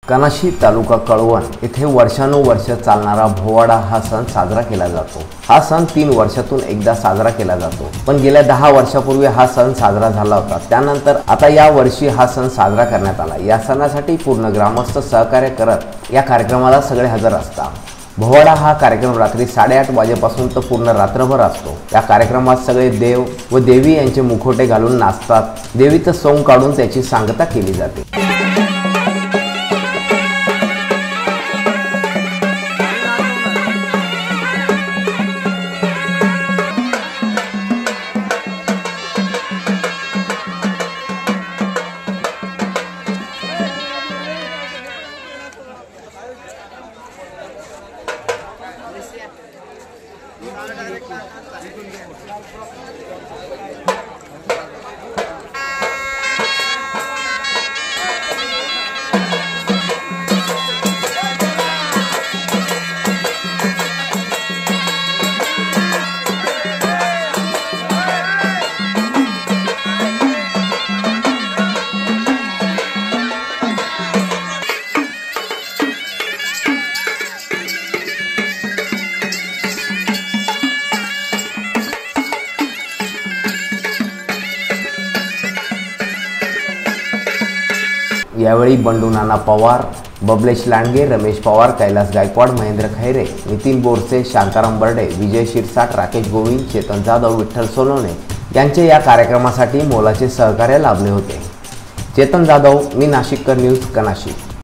कनाशी तालुका कळवण येथे वर्षानुवर्ष चालणारा भोवाडा हा सण साजरा केला जातो। हा सण 3 वर्षातून एकदा साजरा केला जातो, पण गेल्या 10 वर्षापूर्वी हा सण साजरा झाला होता। त्यानंतर आता या वर्षी हा सण साजरा करण्यात आला। या सणासाठी पूर्ण ग्रामस्थ सहकार्य करत या कार्यक्रमाला सगळे हजर असतात। भोवाडा हा कार्यक्रम रात्री 8:30 वाजेपासून तर पूर्ण रात्रभर असतो। या कार्यक्रमात सगळे देव व देवी यांचे मुखोटे घालून नाचतात। देवीचं सोंग काढून त्याची सांगता केली जाते। यावेळी बंडू नाना पवार, बबलेश लांडगे, रमेश पवार, कैलास गायकवाड, महेंद्र खैरे, नितीन बोरसे, शांताराम बर्डे, विजय शिरसाट, राकेश गोविंद, चेतन जाधव, विठ्ठल सोनवणे यांचे या कार्यक्रमासाठी मोलाचे सहकार्य लाभले होते। चेतन जाधव, मी नाशिककर न्यूज, कनाशी।